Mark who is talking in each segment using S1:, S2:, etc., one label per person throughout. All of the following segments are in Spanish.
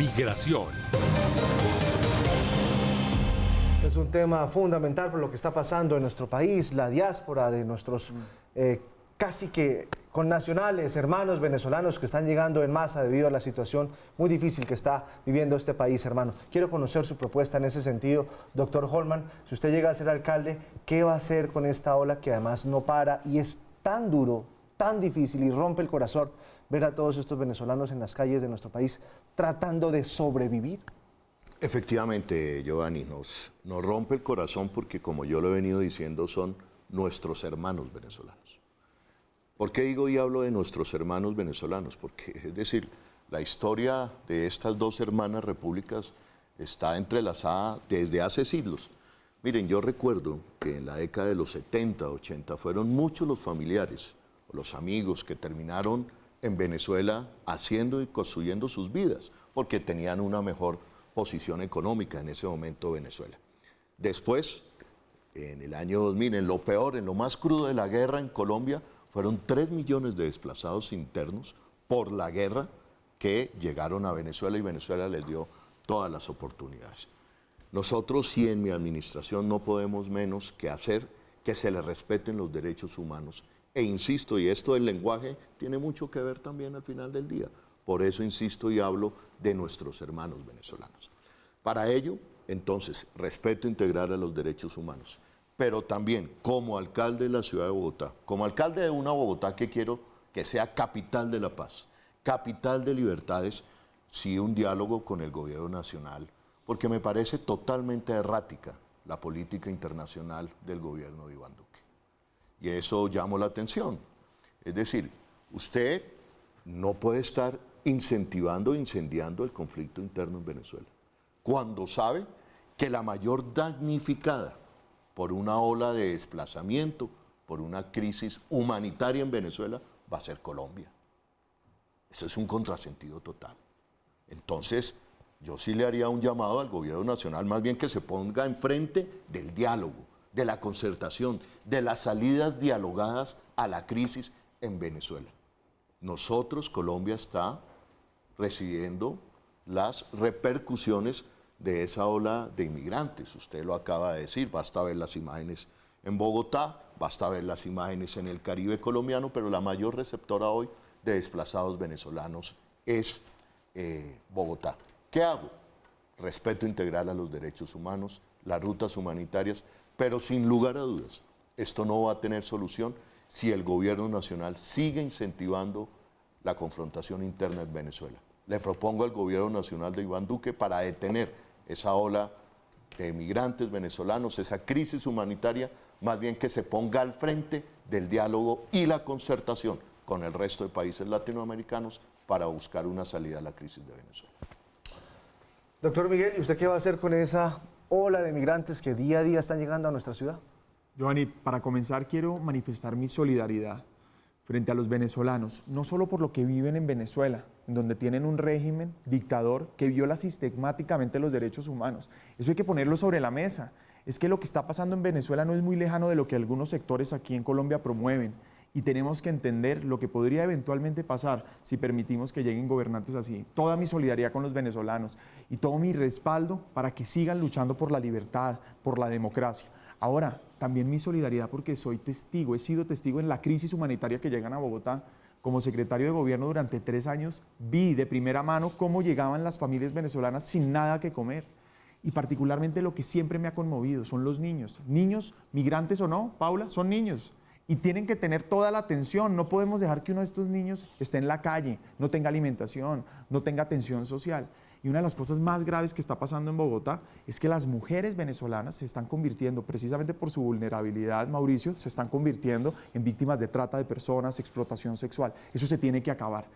S1: migración.
S2: Es un tema fundamental por lo que está pasando en nuestro país, la diáspora de nuestros casi que connacionales, hermanos venezolanos que están llegando en masa debido a la situación muy difícil que está viviendo este país, hermano. Quiero conocer su propuesta en ese sentido, doctor Holman. Si usted llega a ser alcalde, ¿qué va a hacer con esta ola que además no para y es tan duro, tan difícil y rompe el corazón ver a todos estos venezolanos en las calles de nuestro país tratando de sobrevivir?
S3: Efectivamente, Giovanni, nos rompe el corazón porque, como yo lo he venido diciendo, son nuestros hermanos venezolanos. ¿Por qué digo y hablo de nuestros hermanos venezolanos? Porque, es decir, la historia de estas dos hermanas repúblicas está entrelazada desde hace siglos. Miren, yo recuerdo que en la década de los 70, 80, fueron muchos los familiares, los amigos que terminaron en Venezuela haciendo y construyendo sus vidas, porque tenían una mejor posición económica en ese momento Venezuela. Después, en el año 2000, en lo peor, en lo más crudo de la guerra en Colombia, fueron 3 millones de desplazados internos por la guerra que llegaron a Venezuela y Venezuela les dio todas las oportunidades. Nosotros, sí, en mi administración no podemos menos que hacer que se le respeten los derechos humanos. E insisto, y esto del lenguaje tiene mucho que ver también al final del día. Por eso insisto y hablo de nuestros hermanos venezolanos. Para ello, entonces, respeto integral a los derechos humanos, pero también como alcalde de la ciudad de Bogotá, como alcalde de una Bogotá que quiero que sea capital de la paz, capital de libertades, sí un diálogo con el gobierno nacional, porque me parece totalmente errática la política internacional del gobierno de Iván Duque. Y eso llamó la atención. Es decir, usted no puede estar incentivando e incendiando el conflicto interno en Venezuela, cuando sabe que la mayor damnificada por una ola de desplazamiento, por una crisis humanitaria en Venezuela, va a ser Colombia. Eso es un contrasentido total. Entonces, yo sí le haría un llamado al gobierno nacional, más bien que se ponga enfrente del diálogo, de la concertación, de las salidas dialogadas a la crisis en Venezuela. Nosotros, Colombia, está recibiendo las repercusiones de esa ola de inmigrantes. Usted lo acaba de decir, basta ver las imágenes en Bogotá, basta ver las imágenes en el Caribe colombiano, pero la mayor receptora hoy de desplazados venezolanos es Bogotá. ¿Qué hago? Respeto integral a los derechos humanos, las rutas humanitarias, pero sin lugar a dudas, esto no va a tener solución si el gobierno nacional sigue incentivando la confrontación interna en Venezuela. Le propongo al gobierno nacional de Iván Duque, para detener esa ola de migrantes venezolanos, esa crisis humanitaria, más bien que se ponga al frente del diálogo y la concertación con el resto de países latinoamericanos para buscar una salida a la crisis de Venezuela.
S2: Doctor Miguel, ¿y usted qué va a hacer con esa ola de migrantes que día a día están llegando a nuestra ciudad?
S4: Giovanni, para comenzar quiero manifestar mi solidaridad frente a los venezolanos, no solo por lo que viven en Venezuela, en donde tienen un régimen dictador que viola sistemáticamente los derechos humanos. Eso hay que ponerlo sobre la mesa. Es que lo que está pasando en Venezuela no es muy lejano de lo que algunos sectores aquí en Colombia promueven. Y tenemos que entender lo que podría eventualmente pasar si permitimos que lleguen gobernantes así. Toda mi solidaridad con los venezolanos y todo mi respaldo para que sigan luchando por la libertad, por la democracia. Ahora, también mi solidaridad porque soy testigo, he sido testigo en la crisis humanitaria que llegan a Bogotá. Como secretario de gobierno durante 3 años vi de primera mano cómo llegaban las familias venezolanas sin nada que comer. Y particularmente lo que siempre me ha conmovido son los niños. Niños, migrantes o no, Paula, son niños. Y tienen que tener toda la atención. No podemos dejar que uno de estos niños esté en la calle, no tenga alimentación, no tenga atención social. Y una de las cosas más graves que está pasando en Bogotá es que las mujeres venezolanas se están convirtiendo, precisamente por su vulnerabilidad, Mauricio, se están convirtiendo en víctimas de trata de personas, explotación sexual. Eso se tiene que acabar.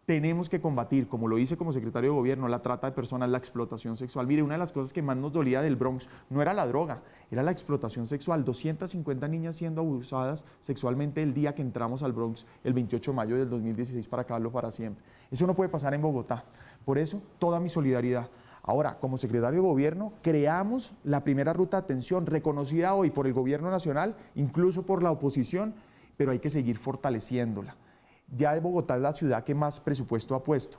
S4: Tenemos que combatir, como lo hice como secretario de gobierno, la trata de personas, la explotación sexual. Mire, una de las cosas que más nos dolía del Bronx no era la droga, era la explotación sexual. 250 niñas siendo abusadas sexualmente el día que entramos al Bronx, el 28 de mayo del 2016, para acabarlo para siempre. Eso no puede pasar en Bogotá. Por eso, toda mi solidaridad. Ahora, como secretario de gobierno, creamos la primera ruta de atención, reconocida hoy por el gobierno nacional, incluso por la oposición, pero hay que seguir fortaleciéndola. Ya Bogotá es la ciudad que más presupuesto ha puesto.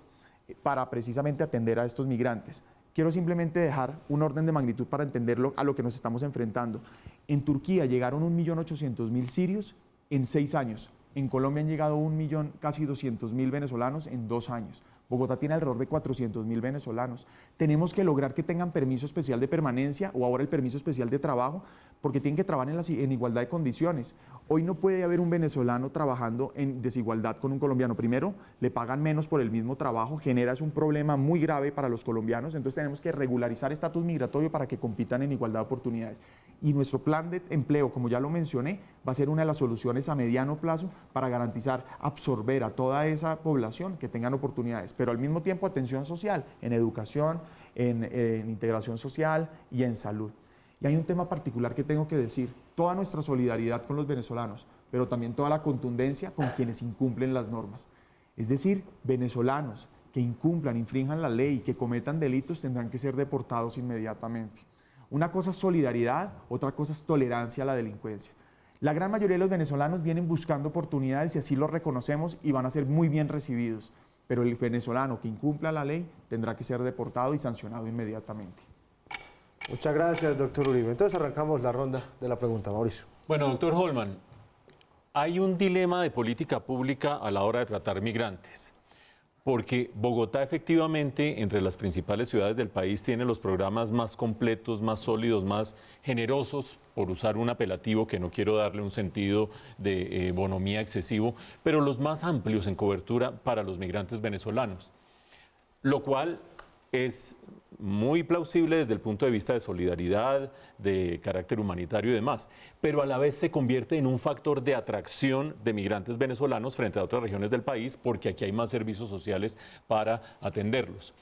S4: para precisamente atender a estos migrantes. Quiero simplemente dejar un orden de magnitud para entenderlo a lo que nos estamos enfrentando. En Turquía llegaron 1.800.000 sirios en 6 años. En Colombia han llegado 1.000.000, casi 200.000 venezolanos en 2 años. Bogotá tiene alrededor de 400.000 venezolanos. Tenemos que lograr que tengan permiso especial de permanencia o ahora el permiso especial de trabajo, porque tienen que trabajar en igualdad de condiciones. Hoy no puede haber un venezolano trabajando en desigualdad con un colombiano. Primero, le pagan menos por el mismo trabajo, genera un problema muy grave para los colombianos, entonces tenemos que regularizar estatus migratorio para que compitan en igualdad de oportunidades. Y nuestro plan de empleo, como ya lo mencioné, va a ser una de las soluciones a mediano plazo para garantizar absorber a toda esa población que tengan oportunidades, pero al mismo tiempo atención social, en educación, en integración social y en salud. Y hay un tema particular que tengo que decir, toda nuestra solidaridad con los venezolanos, pero también toda la contundencia con quienes incumplen las normas. Es decir, venezolanos que incumplan, infrinjan la ley, que cometan delitos, tendrán que ser deportados inmediatamente. Una cosa es solidaridad, otra cosa es tolerancia a la delincuencia. La gran mayoría de los venezolanos vienen buscando oportunidades y así lo reconocemos y van a ser muy bien recibidos. Pero el venezolano que incumpla la ley tendrá que ser deportado y sancionado inmediatamente.
S2: Muchas gracias, doctor Uribe. Entonces arrancamos la ronda de la pregunta, Mauricio.
S1: Bueno, doctor Holman, hay un dilema de política pública a la hora de tratar migrantes, porque Bogotá efectivamente, entre las principales ciudades del país, tiene los programas más completos, más sólidos, más generosos, por usar un apelativo que no quiero darle un sentido de bonomía excesivo, pero los más amplios en cobertura para los migrantes venezolanos, lo cual es muy plausible desde el punto de vista de solidaridad, de carácter humanitario y demás, pero a la vez se convierte en un factor de atracción de migrantes venezolanos frente a otras regiones del país, porque aquí hay más servicios sociales para atenderlos.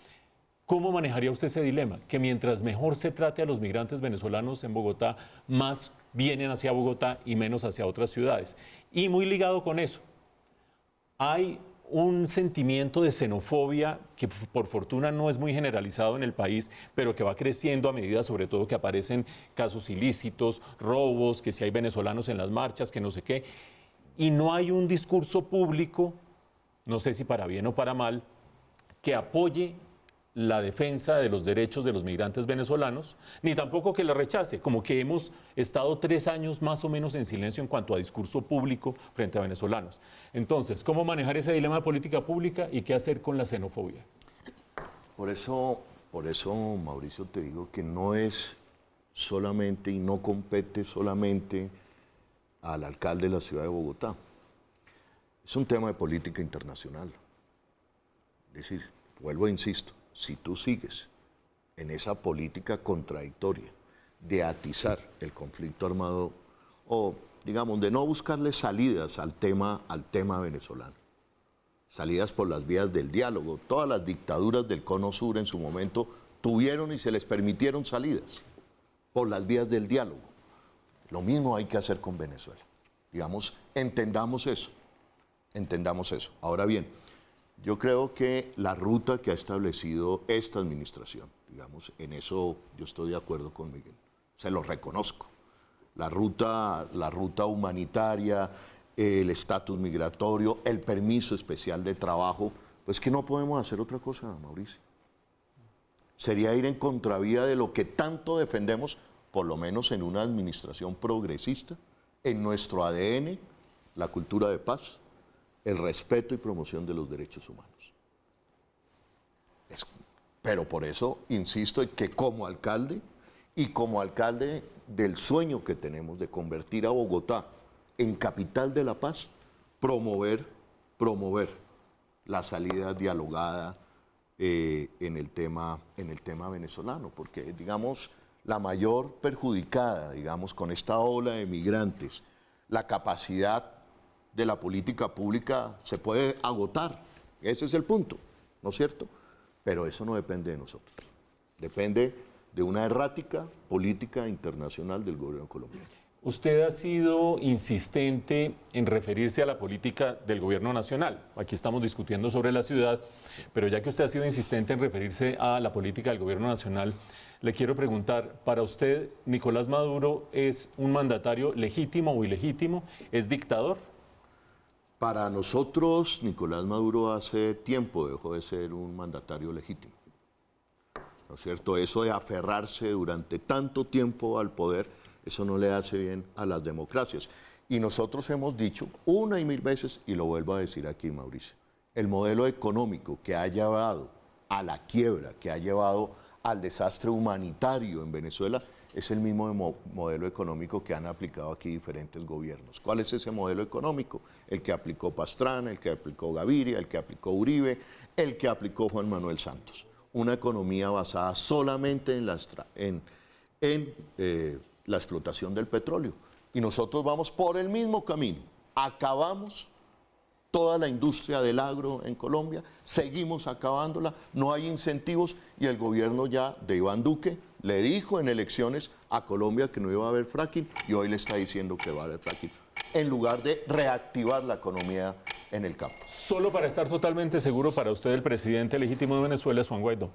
S1: ¿Cómo manejaría usted ese dilema? Que mientras mejor se trate a los migrantes venezolanos en Bogotá, más vienen hacia Bogotá y menos hacia otras ciudades. Y muy ligado con eso, hay un sentimiento de xenofobia que por fortuna no es muy generalizado en el país, pero que va creciendo a medida sobre todo que aparecen casos ilícitos, robos, que si hay venezolanos en las marchas, que no sé qué, y no hay un discurso público, no sé si para bien o para mal, que apoye la defensa de los derechos de los migrantes venezolanos, ni tampoco que la rechace, como que hemos estado 3 años más o menos en silencio en cuanto a discurso público frente a venezolanos. Entonces, ¿cómo manejar ese dilema de política pública y qué hacer con la xenofobia?
S3: Por eso, Mauricio, te digo que no es solamente y no compete solamente al alcalde de la ciudad de Bogotá. Es un tema de política internacional. Es decir, vuelvo e insisto, si tú sigues en esa política contradictoria de atizar el conflicto armado o, digamos, de no buscarle salidas al tema venezolano, salidas por las vías del diálogo, todas las dictaduras del Cono Sur en su momento tuvieron y se les permitieron salidas por las vías del diálogo. Lo mismo hay que hacer con Venezuela. Digamos, entendamos eso. Ahora bien, yo creo que la ruta que ha establecido esta administración, digamos, en eso yo estoy de acuerdo con Miguel, se lo reconozco. La ruta humanitaria, el estatus migratorio, el permiso especial de trabajo, pues que no podemos hacer otra cosa, Mauricio. Sería ir en contravía de lo que tanto defendemos, por lo menos en una administración progresista, en nuestro ADN, la cultura de paz, el respeto y promoción de los derechos humanos. Pero por eso insisto en que como alcalde del sueño que tenemos de convertir a Bogotá en capital de la paz, promover la salida dialogada en el tema venezolano, porque digamos la mayor perjudicada, digamos, con esta ola de migrantes, la capacidad de la política pública se puede agotar. Ese es el punto, ¿no es cierto? Pero eso no depende de nosotros. Depende de una errática política internacional del gobierno colombiano.
S1: Usted ha sido insistente en referirse a la política del gobierno nacional. Aquí estamos discutiendo sobre la ciudad, pero ya que usted ha sido insistente en referirse a la política del gobierno nacional, le quiero preguntar, ¿para usted Nicolás Maduro es un mandatario legítimo o ilegítimo? ¿Es dictador?
S3: Para nosotros, Nicolás Maduro hace tiempo dejó de ser un mandatario legítimo. ¿No es cierto? Eso de aferrarse durante tanto tiempo al poder, eso no le hace bien a las democracias. Y nosotros hemos dicho una y mil veces, y lo vuelvo a decir aquí, Mauricio, el modelo económico que ha llevado a la quiebra, que ha llevado al desastre humanitario en Venezuela, es el mismo modelo económico que han aplicado aquí diferentes gobiernos. ¿Cuál es ese modelo económico? El que aplicó Pastrana, el que aplicó Gaviria, el que aplicó Uribe, el que aplicó Juan Manuel Santos. Una economía basada solamente en la explotación del petróleo. Y nosotros vamos por el mismo camino. Acabamos toda la industria del agro en Colombia, seguimos acabándola, no hay incentivos y el gobierno ya de Iván Duque le dijo en elecciones a Colombia que no iba a haber fracking y hoy le está diciendo que va a haber fracking, en lugar de reactivar la economía en el campo.
S1: Solo para estar totalmente seguro, para usted el presidente legítimo de Venezuela es Juan Guaidó.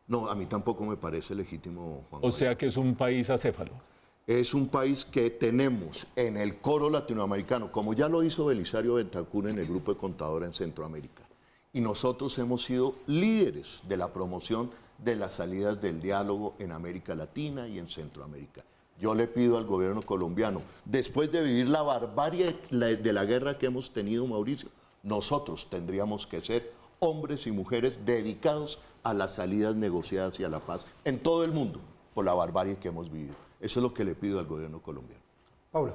S3: No, a mí tampoco me parece legítimo Juan
S1: O sea que es un país acéfalo.
S3: Es un país que tenemos en el coro latinoamericano, como ya lo hizo Belisario Betancur en el Grupo de Contadora en Centroamérica. Y nosotros hemos sido líderes de la promoción de las salidas del diálogo en América Latina y en Centroamérica. Yo le pido al gobierno colombiano, después de vivir la barbarie de la guerra que hemos tenido, Mauricio, nosotros tendríamos que ser hombres y mujeres dedicados a las salidas negociadas y a la paz en todo el mundo por la barbarie que hemos vivido. Eso es lo que le pido al gobierno colombiano.
S2: Paula.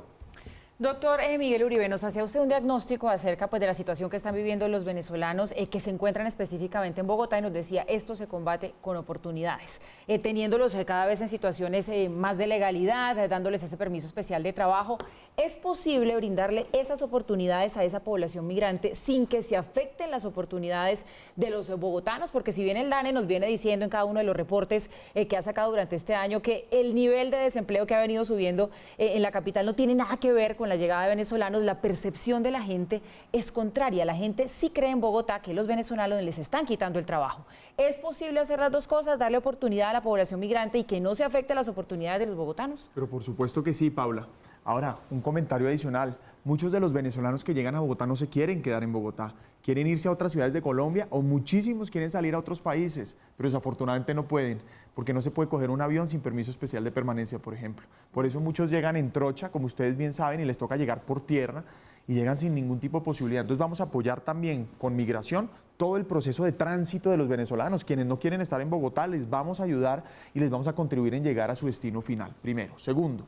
S5: Doctor Miguel Uribe, nos hacía usted un diagnóstico acerca de la situación que están viviendo los venezolanos que se encuentran específicamente en Bogotá y nos decía, esto se combate con oportunidades, teniéndolos cada vez en situaciones más de legalidad, dándoles ese permiso especial de trabajo. ¿Es posible brindarle esas oportunidades a esa población migrante sin que se afecten las oportunidades de los bogotanos? Porque si bien el DANE nos viene diciendo en cada uno de los reportes que ha sacado durante este año que el nivel de desempleo que ha venido subiendo en la capital no tiene nada que ver con la llegada de venezolanos, la percepción de la gente es contraria. La gente sí cree en Bogotá que los venezolanos les están quitando el trabajo. ¿Es posible hacer las dos cosas, darle oportunidad a la población migrante y que no se afecte las oportunidades de los bogotanos?
S4: Pero por supuesto que sí, Paula. Ahora, un comentario adicional. Muchos de los venezolanos que llegan a Bogotá no se quieren quedar en Bogotá. Quieren irse a otras ciudades de Colombia o muchísimos quieren salir a otros países, pero desafortunadamente no pueden, porque no se puede coger un avión sin permiso especial de permanencia, por ejemplo. Por eso muchos llegan en trocha, como ustedes bien saben, y les toca llegar por tierra y llegan sin ningún tipo de posibilidad. Entonces vamos a apoyar también con migración todo el proceso de tránsito de los venezolanos. Quienes no quieren estar en Bogotá, les vamos a ayudar y les vamos a contribuir en llegar a su destino final, primero. Segundo,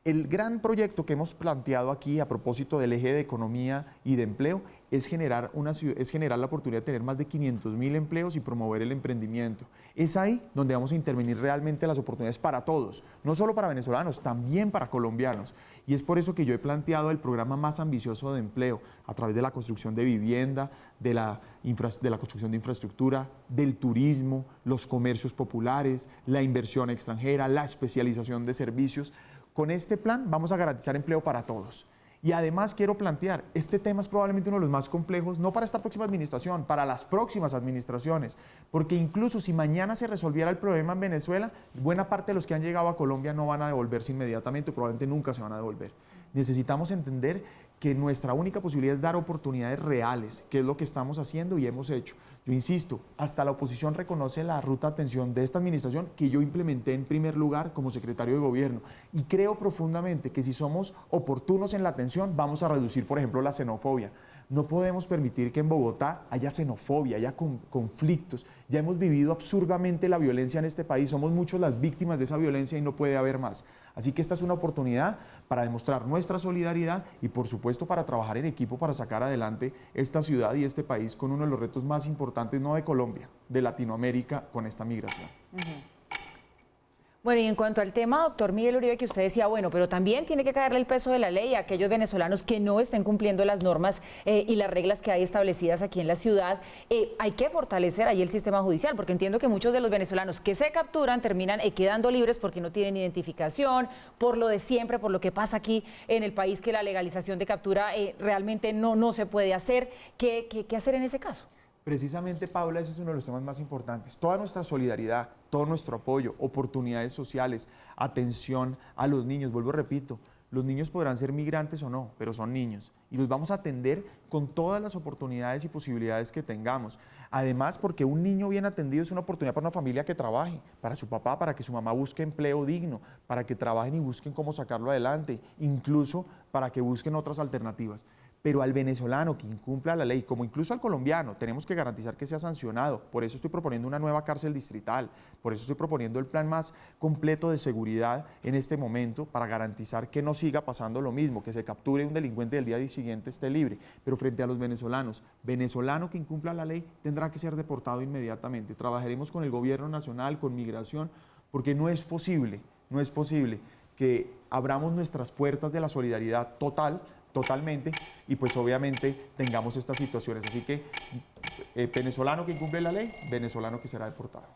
S4: el gran proyecto que hemos planteado aquí a propósito del eje de economía y de empleo es generar la oportunidad de tener más de 500.000 empleos y promover el emprendimiento. Es ahí donde vamos a intervenir realmente las oportunidades para todos, no solo para venezolanos, también para colombianos. Y es por eso que yo he planteado el programa más ambicioso de empleo a través de la construcción de vivienda, de la construcción de infraestructura, del turismo, los comercios populares, la inversión extranjera, la especialización de servicios. Con este plan vamos a garantizar empleo para todos. Y además quiero plantear, este tema es probablemente uno de los más complejos, no para esta próxima administración, para las próximas administraciones, porque incluso si mañana se resolviera el problema en Venezuela, buena parte de los que han llegado a Colombia no van a devolverse inmediatamente, probablemente nunca se van a devolver. Necesitamos entender que nuestra única posibilidad es dar oportunidades reales, que es lo que estamos haciendo y hemos hecho. Yo insisto, hasta la oposición reconoce la ruta de atención de esta administración que yo implementé en primer lugar como secretario de gobierno. Y creo profundamente que si somos oportunos en la atención, vamos a reducir, por ejemplo, la xenofobia. No podemos permitir que en Bogotá haya xenofobia, haya conflictos. Ya hemos vivido absurdamente la violencia en este país, somos muchos las víctimas de esa violencia y no puede haber más. Así que esta es una oportunidad para demostrar nuestra solidaridad y por supuesto para trabajar en equipo para sacar adelante esta ciudad y este país con uno de los retos más importantes, no de Colombia, de Latinoamérica con esta migración.
S5: Bueno, y en cuanto al tema, doctor Miguel Uribe, que usted decía, bueno, pero también tiene que caerle el peso de la ley a aquellos venezolanos que no estén cumpliendo las normas y las reglas que hay establecidas aquí en la ciudad. Hay que fortalecer ahí el sistema judicial, porque entiendo que muchos de los venezolanos que se capturan terminan quedando libres porque no tienen identificación, por lo de siempre, por lo que pasa aquí en el país, que la legalización de captura realmente no se puede hacer. ¿Qué hacer en ese caso?
S4: Precisamente, Paula, ese es uno de los temas más importantes. Toda nuestra solidaridad, todo nuestro apoyo, oportunidades sociales, atención a los niños. Vuelvo, repito, Los niños podrán ser migrantes o no, pero son niños y los vamos a atender con todas las oportunidades y posibilidades que tengamos. Además, porque un niño bien atendido es una oportunidad para una familia que trabaje, para su papá, para que su mamá busque empleo digno, para que trabajen y busquen cómo sacarlo adelante, incluso para que busquen otras alternativas. Pero al venezolano que incumpla la ley, como incluso al colombiano, tenemos que garantizar que sea sancionado. Por eso estoy proponiendo una nueva cárcel distrital, por eso estoy proponiendo el plan más completo de seguridad en este momento para garantizar que no siga pasando lo mismo, que se capture un delincuente y el día siguiente esté libre. Pero frente a los venezolanos, venezolano que incumpla la ley tendrá que ser deportado inmediatamente. Trabajaremos con el gobierno nacional, con migración, porque no es posible que abramos nuestras puertas de la solidaridad totalmente, y pues obviamente tengamos estas situaciones. Así que venezolano que incumple la ley, venezolano que será deportado.